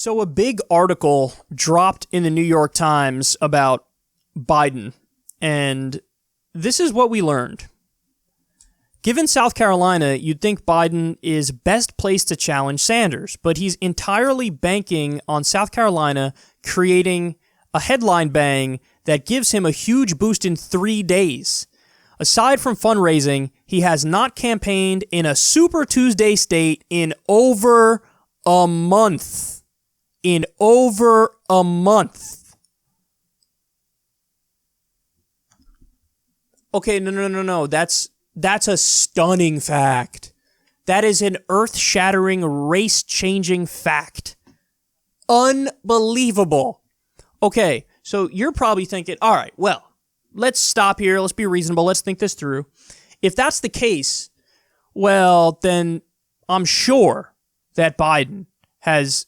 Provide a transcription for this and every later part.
So a big article dropped in the New York Times about Biden, and this is what we learned. Given South Carolina, you'd think Biden is best placed to challenge Sanders, but he's entirely banking on South Carolina creating a headline bang that gives him a huge boost in 3 days. Aside from fundraising, he has not campaigned in a Super Tuesday state in over a month. Okay, no. That's a stunning fact. That is an earth-shattering, race-changing fact. Unbelievable. Okay, so you're probably thinking, all right, well, let's stop here. Let's be reasonable. Let's think this through. If that's the case, well, then I'm sure that Biden has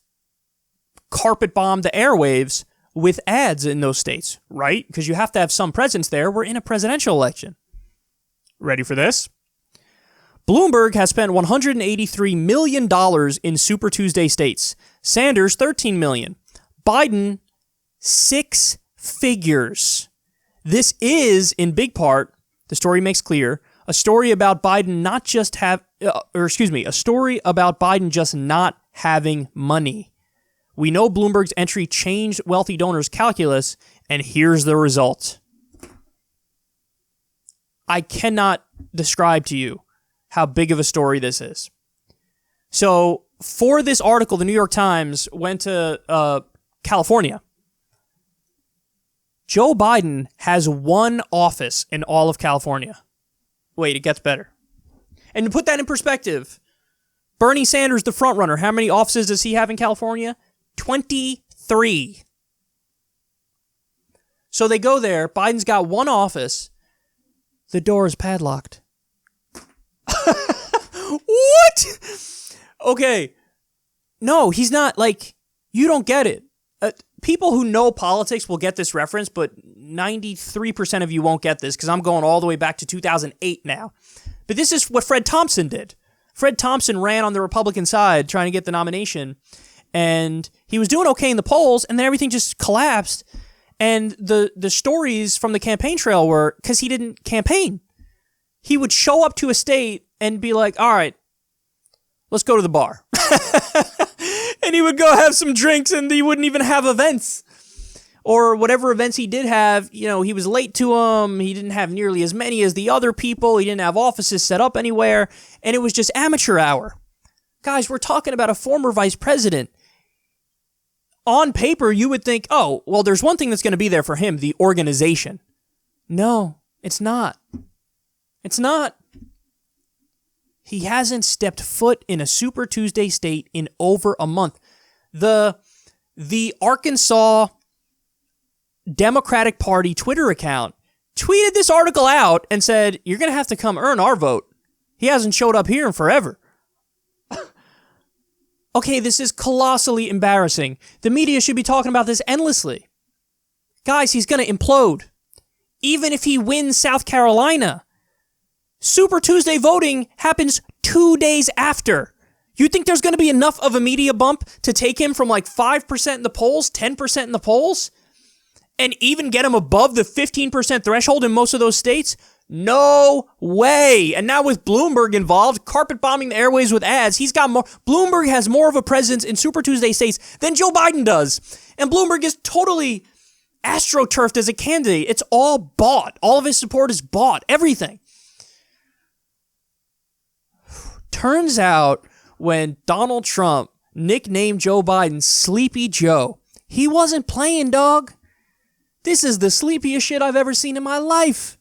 carpet bombed the airwaves with ads in those states, right? Because you have to have some presence there. We're in a presidential election. Ready for this? Bloomberg has spent $183 million in Super Tuesday states. Sanders, $13 million. Biden, 6 figures. This is, in big part, the story makes clear, a story about Biden a story about Biden just not having money. We know Bloomberg's entry changed wealthy donors' calculus, and here's the result. I cannot describe to you how big of a story this is. So, for this article, the New York Times went to California. Joe Biden has 1 office in all of California. Wait, it gets better. And to put that in perspective, Bernie Sanders, the frontrunner, how many offices does he have in California? 23. So they go there. Biden's got 1 office. The door is padlocked. What? Okay. No, he's not. You don't get it. People who know politics will get this reference, but 93% of you won't get this because I'm going all the way back to 2008 now. But this is what Fred Thompson did. Fred Thompson ran on the Republican side trying to get the nomination, and he was doing okay in the polls, and then everything just collapsed. And the stories from the campaign trail were because he didn't campaign. He would show up to a state and be like, all right, let's go to the bar. And he would go have some drinks, and he wouldn't even have events. Or whatever events he did have, he was late to them. He didn't have nearly as many as the other people. He didn't have offices set up anywhere. And it was just amateur hour. Guys, we're talking about a former vice president. On paper, you would think, oh, well, there's one thing that's going to be there for him, the organization. No, it's not. It's not. He hasn't stepped foot in a Super Tuesday state in over a month. The Arkansas Democratic Party Twitter account tweeted this article out and said, you're going to have to come earn our vote. He hasn't showed up here in forever. Okay, this is colossally embarrassing. The media should be talking about this endlessly. Guys, he's going to implode. Even if he wins South Carolina. Super Tuesday voting happens 2 days after. You think there's going to be enough of a media bump to take him from 5% in the polls, 10% in the polls, and even get him above the 15% threshold in most of those states? No way. And now with Bloomberg involved, carpet bombing the airways with ads, he's got more. Bloomberg has more of a presence in Super Tuesday states than Joe Biden does. And Bloomberg is totally astroturfed as a candidate. It's all bought. All of his support is bought. Everything. Turns out when Donald Trump nicknamed Joe Biden Sleepy Joe, he wasn't playing, dog. This is the sleepiest shit I've ever seen in my life.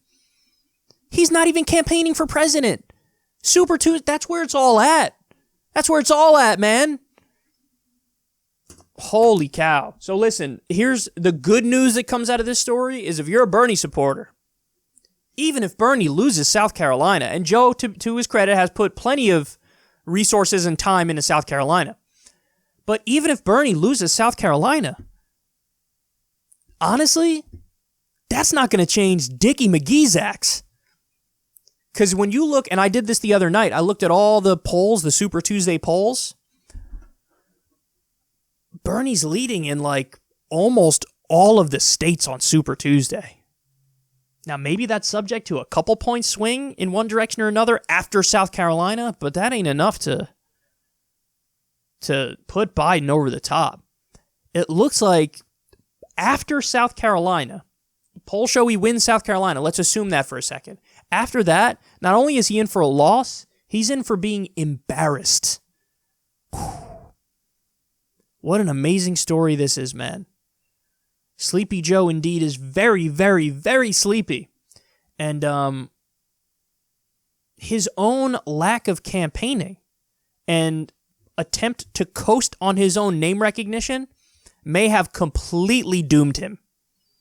He's not even campaigning for president. Super Tuesday, that's where it's all at. That's where it's all at, man. Holy cow. So listen, here's the good news that comes out of this story is if you're a Bernie supporter, even if Bernie loses South Carolina, and Joe, to his credit, has put plenty of resources and time into South Carolina, but even if Bernie loses South Carolina, honestly, that's not going to change Dickie McGee's axe. Because when you look, and I did this the other night, I looked at all the polls, the Super Tuesday polls. Bernie's leading in like almost all of the states on Super Tuesday. Now, maybe that's subject to a couple point swing in one direction or another after South Carolina, but that ain't enough to put Biden over the top. It looks like after South Carolina, polls show he wins South Carolina. Let's assume that for a second. After that, not only is he in for a loss, he's in for being embarrassed. What an amazing story this is, man. Sleepy Joe indeed is very, very, very sleepy. And his own lack of campaigning and attempt to coast on his own name recognition may have completely doomed him